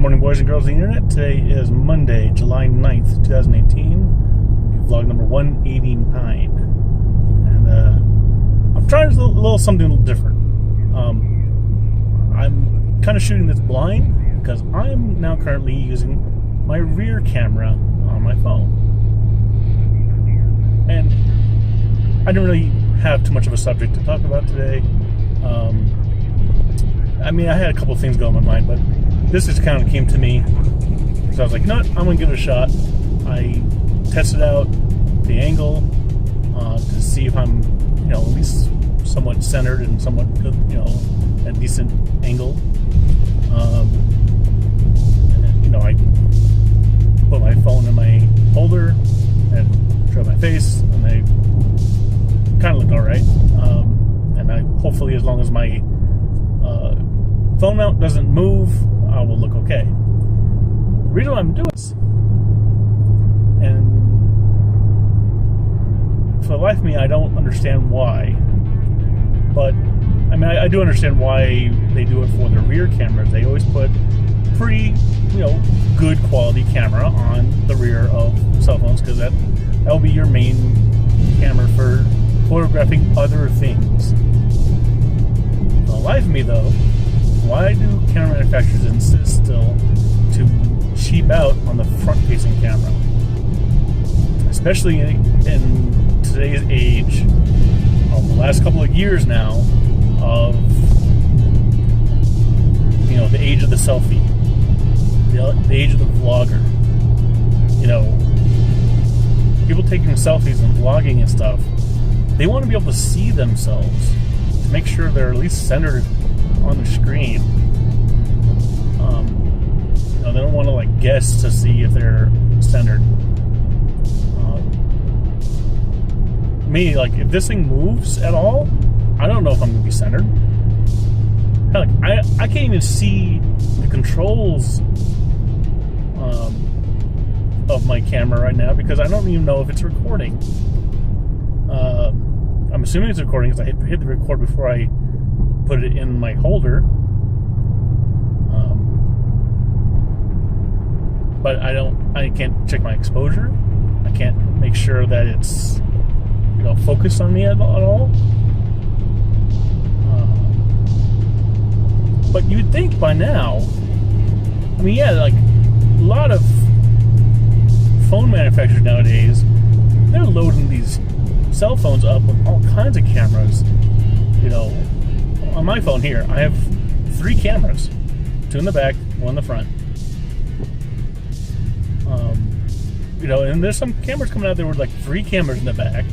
Good morning, boys and girls of the internet. Today is Monday, July 9th, 2018. Vlog number 189. And I'm trying a little something a little different. I'm kind of shooting this blind because I'm now currently using my rear camera on my phone. And I didn't really have too much of a subject to talk about today. I had a couple of things going in my mind, but this just kind of came to me. So I was like, you know what? I'm going to give it a shot. I tested out the angle to see if I'm, at least somewhat centered and somewhat good, a decent angle. I put my phone in my holder and showed my face, and I kind of looked all right. And I hopefully, as long as my phone mount doesn't move, I will look okay. The reason why I'm doing this, and for the life of me, I don't understand why, but I do understand why they do it for their rear cameras. They always put pretty, good quality camera on the rear of cell phones, because that will be your main camera for photographing other things. For the life of me, though, why do camera manufacturers insist still to cheap out on the front-facing camera? Especially in today's age, the last couple of years now, of the age of the selfie, the age of the vlogger. People taking selfies and vlogging and stuff, they want to be able to see themselves to make sure they're at least centered on the screen. They don't want to guess to see if they're centered. If this thing moves at all, I don't know if I'm going to be centered. Hell, I can't even see the controls of my camera right now because I don't even know if it's recording. I'm assuming it's recording because I hit the record before I put it in my holder. But I can't check my exposure. I can't make sure that it's, focused on me at all. But you'd think by now, a lot of phone manufacturers nowadays, they're loading these cell phones up with all kinds of cameras. On my phone here, I have 3 cameras, 2 in the back, 1 in the front. And there's some cameras coming out there with 3 cameras in the back.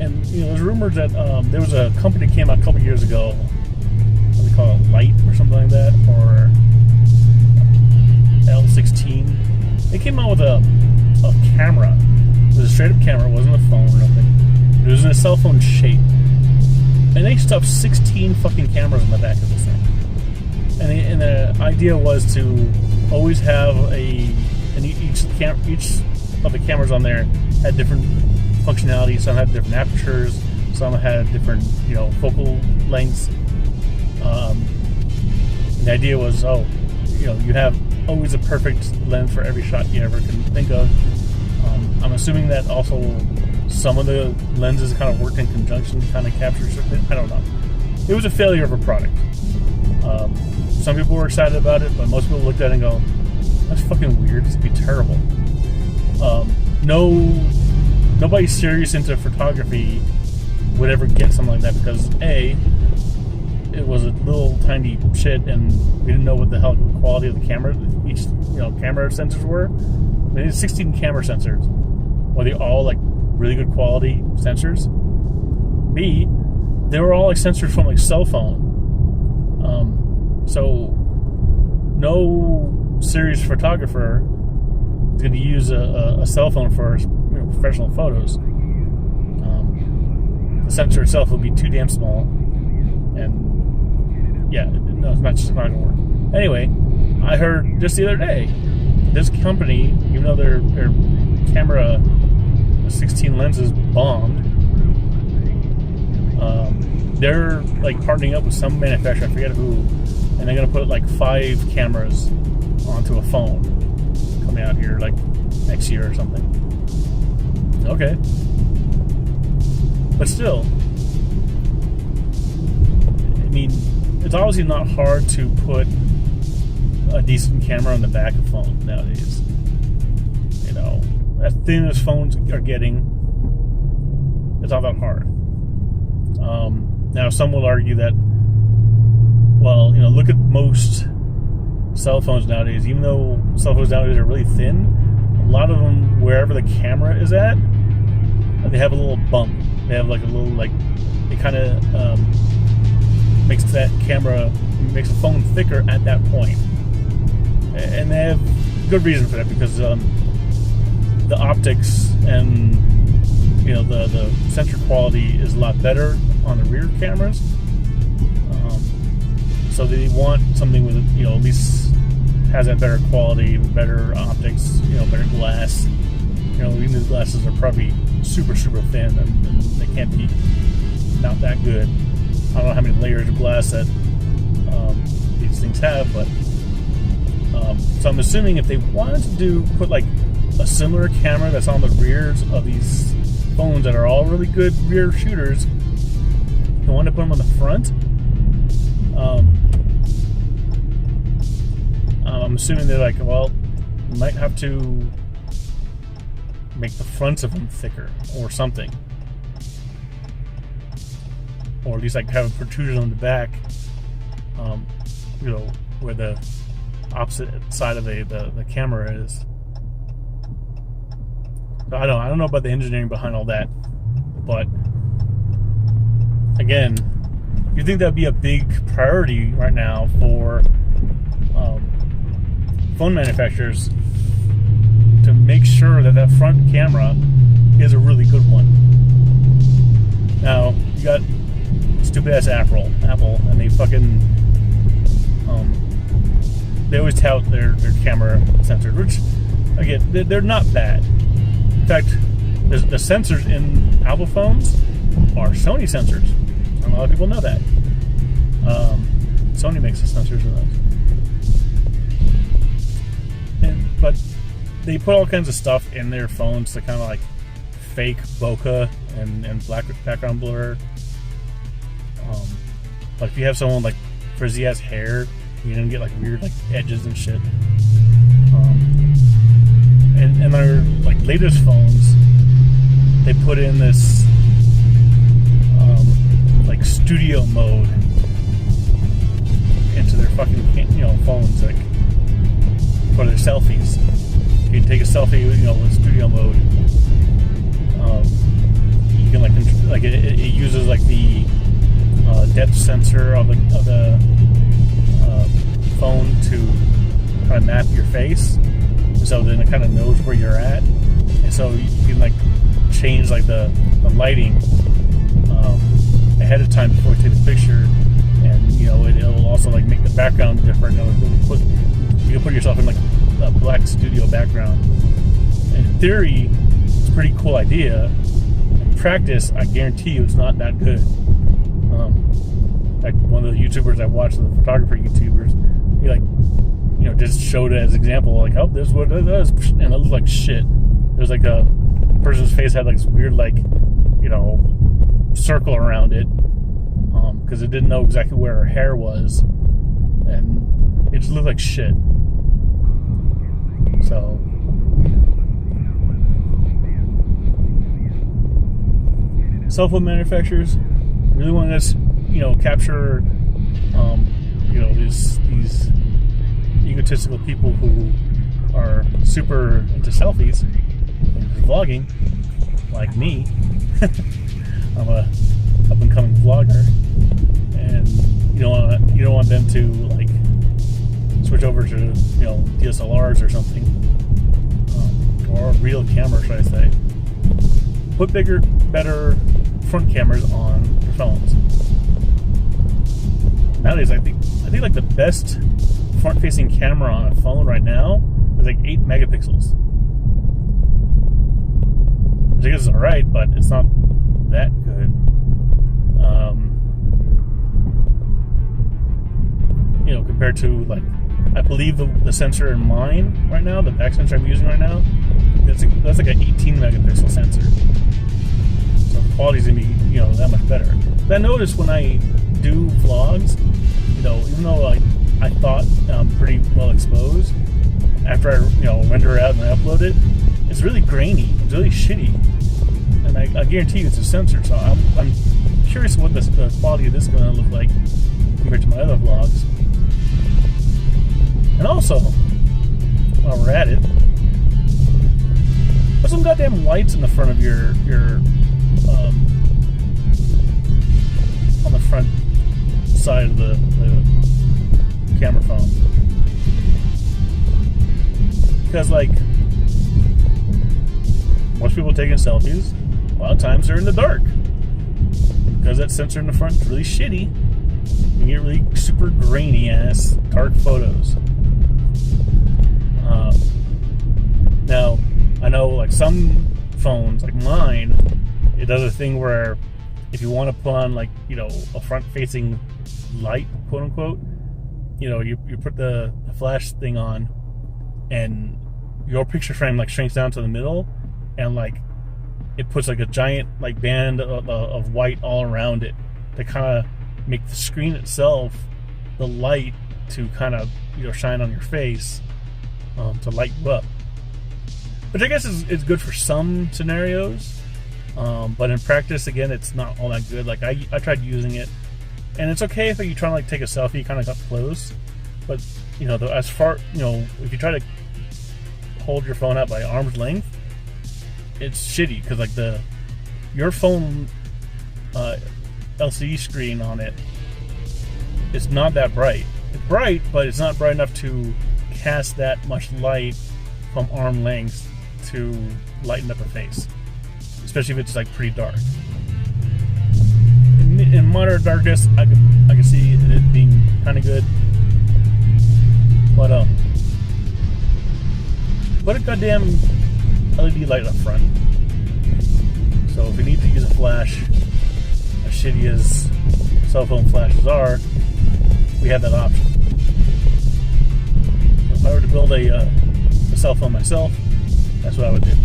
And there's rumors that there was a company that came out a couple years ago. What do they call it, Light or something like that, or L16. They came out with a camera. It was a straight up camera. It wasn't a phone or nothing. It was in a cell phone shape. And they stuffed 16 fucking cameras in the back of this thing. And the idea was to always have each of the cameras on there had different functionality. Some had different apertures. Some had different, focal lengths. And the idea was, you have always a perfect lens for every shot you ever can think of. I'm assuming that also some of the lenses kind of worked in conjunction to kind of capture something. I don't know. It was a failure of a product. Some people were excited about it, but most people looked at it and go, that's fucking weird. This would be terrible. Nobody serious into photography would ever get something like that because A, it was a little tiny shit and we didn't know what the hell the quality of the camera, each camera sensors were. They had 16 camera sensors. Were they all really good quality sensors? B, they were all sensors from cell phone. So no serious photographer is going to use a cell phone for professional photos. The sensor itself will be too damn small, and it's not just not going to work. Anyway, I heard just the other day, this company, even though their camera 16 lenses bombed, they're partnering up with some manufacturer, I forget who, and they're gonna put like 5 cameras onto a phone coming out here like next year or something. Okay, but still, I mean, it's obviously not hard to put a decent camera on the back of phones nowadays. You know, as thin as phones are getting, it's not that hard. Now, some will argue that, well, you know, look at most cell phones nowadays. Even though cell phones nowadays are really thin, a lot of them, wherever the camera is at, they have a little bump. They have like a little, like, it kind of makes that camera, makes the phone thicker at that point. And they have good reason for that, because the optics and, you know, the sensor quality is a lot better on the rear cameras. So they want something with, you know, at least has that better quality, better optics, you know, better glass. You know, even the glasses are probably super, super thin, and they can't be not that good. I don't know how many layers of glass that these things have, but so I'm assuming if they wanted to put like a similar camera that's on the rears of these phones that are all really good rear shooters, they want to put them on the front. I'm assuming they're like, well, you might have to make the fronts of them thicker or something, or at least like have a protrusion on the back, you know, where the opposite side of the camera is. So I don't know about the engineering behind all that, but again, you think that'd be a big priority right now for phone manufacturers to make sure that that front camera is a really good one. Now, you got stupid ass Apple, and they fucking they always tout their camera sensors, which again, they're not bad. In fact, the sensors in Apple phones are Sony sensors. A lot of people know that. Sony makes the sensors for those. But they put all kinds of stuff in their phones to kind of like fake bokeh and black background blur. Like if you have someone like frizzy ass hair, you don't get like weird like edges and shit. And their like latest phones, they put in this like studio mode into their fucking, you know, phones, like for their selfies. You can take a selfie, you know, with studio mode. You can like it uses like the depth sensor of the phone to kind of map your face, so then it kind of knows where you're at, and so you can like change like the lighting ahead of time before you take the picture, and you know it'll also like make the background different. You can put yourself in like a black studio background. In theory, it's a pretty cool idea. In practice, I guarantee you, it's not that good. Like one of the YouTubers I watched, the photographer YouTubers, he like, you know, just showed it as an example, like, oh, this is what it does, and it looked like shit. There's like a person's face had like this weird, like, you know, circle around it, because it didn't know exactly where her hair was, and it just looked like shit. So cell phone manufacturers really want to, you know, capture, you know, these egotistical people who are super into selfies and vlogging, like me. I'm a up and coming vlogger, and you don't want them to like switch over to, you know, DSLRs or something, or a real camera, should I say. Put bigger, better front cameras on your phones. Nowadays, I think like the best front-facing camera on a phone right now is like 8 megapixels. I think it's alright, but it's not that good. compared to like, I believe the sensor in mine right now, the back sensor I'm using right now, that's like an 18 megapixel sensor. So the quality's gonna be, that much better. But I noticed when I do vlogs, even though I thought I'm pretty well exposed, after I render it out and I upload it, it's really grainy, it's really shitty, and I guarantee you it's a sensor. So I'm curious what the quality of this is going to look like compared to my other vlogs. And also, while we're at it, put some goddamn lights in the front of your on the front side of the camera phone, because like most people taking selfies, a lot of times they're in the dark because that sensor in the front is really shitty. You get really super grainy ass dark photos. Now I know like some phones, like mine, it does a thing where if you want to put on like a front facing light, quote unquote, you put the flash thing on and your picture frame like shrinks down to the middle, and like it puts like a giant like band of white all around it to kind of make the screen itself, the light, to kind of shine on your face, to light you up, which I guess is good for some scenarios, but in practice, again, it's not all that good. Like I tried using it, and it's okay if you try to like take a selfie kind of up close, but as far if you try to hold your phone out by arm's length, it's shitty because like your phone LCD screen on it is not that bright. It's bright, but it's not bright enough to cast that much light from arm length to lighten up a face, especially if it's like pretty dark. In moderate darkness, I can see it being kind of good, but put a goddamn LED light up front. So if you need to use a flash, as shitty as cell phone flashes are, we have that option. So if I were to build a cell phone myself, that's what I would do.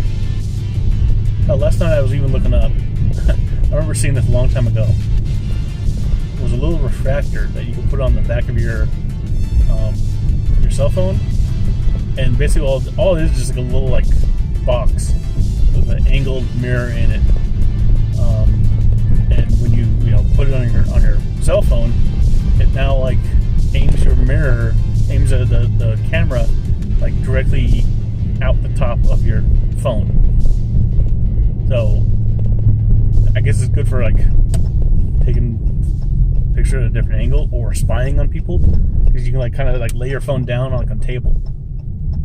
Last night I was even looking up, I remember seeing this a long time ago. It was a little refractor that you could put on the back of your cell phone, and basically all it is just like a little like box with an angled mirror in it, and when you put it on your cell phone, it now like aims at the camera like directly out the top of your phone. So I guess it's good for like taking picture at a different angle or spying on people, because you can like kind of like lay your phone down on like a table,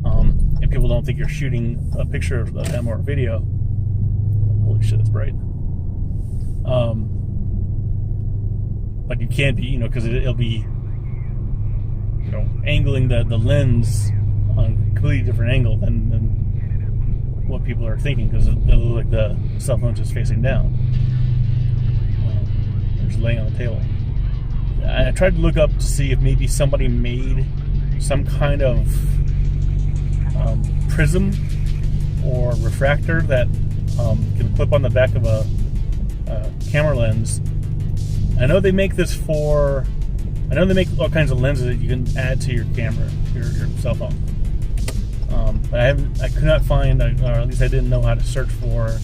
and people don't think you're shooting a picture of them or a video. Holy shit, it's bright. But you can't be, because it'll be angling the lens on a completely different angle than what people are thinking, because it'll look like the cell phone's just facing down. They're just laying on the table. I tried to look up to see if maybe somebody made some kind of prism or refractor that can clip on the back of a camera lens. I know they make this I know they make all kinds of lenses that you can add to your camera, your cell phone. But I could not find, or at least I didn't know how to search for,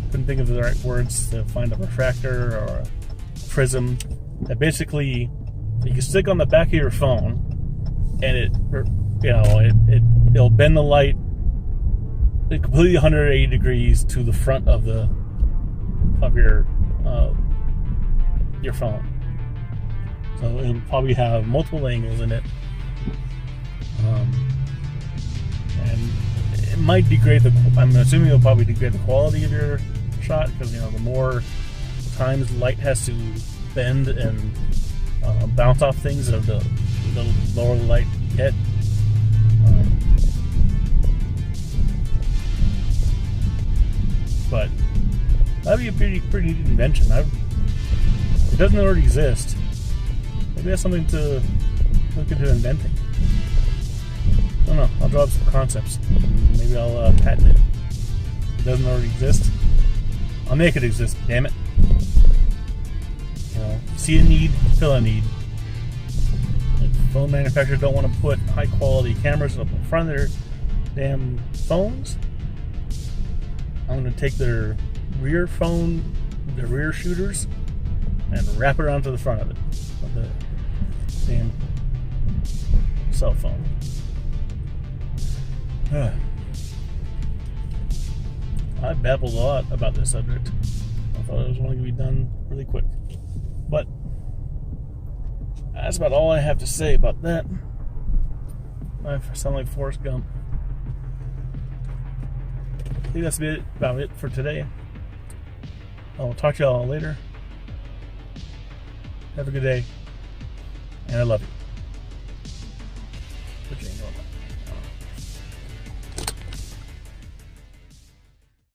couldn't think of the right words to find a refractor or a prism that basically you can stick on the back of your phone, and it'll bend the light completely 180 degrees to the front of your phone. So it'll probably have multiple angles in it, and it might degrade I'm assuming it'll probably degrade the quality of your shot, because the more times light has to bend and bounce off things, the lower the light you get. But that'd be a pretty neat invention. It doesn't already exist. Maybe that's something to look into inventing. I don't know. I'll draw up some concepts. Maybe I'll patent it. If it doesn't already exist, I'll make it exist. Damn it. You know, see a need, fill a need. Like phone manufacturers don't want to put high quality cameras up in front of their damn phones. I'm going to take their rear phone, their rear shooters, and wrap it onto the front of it, of the damn cell phone. I babbled a lot about this subject. I thought it was going to be done really quick. But that's about all I have to say about that. I sound like Forrest Gump. I think that's about it for today. I'll talk to y'all later. Have a good day. And I love you.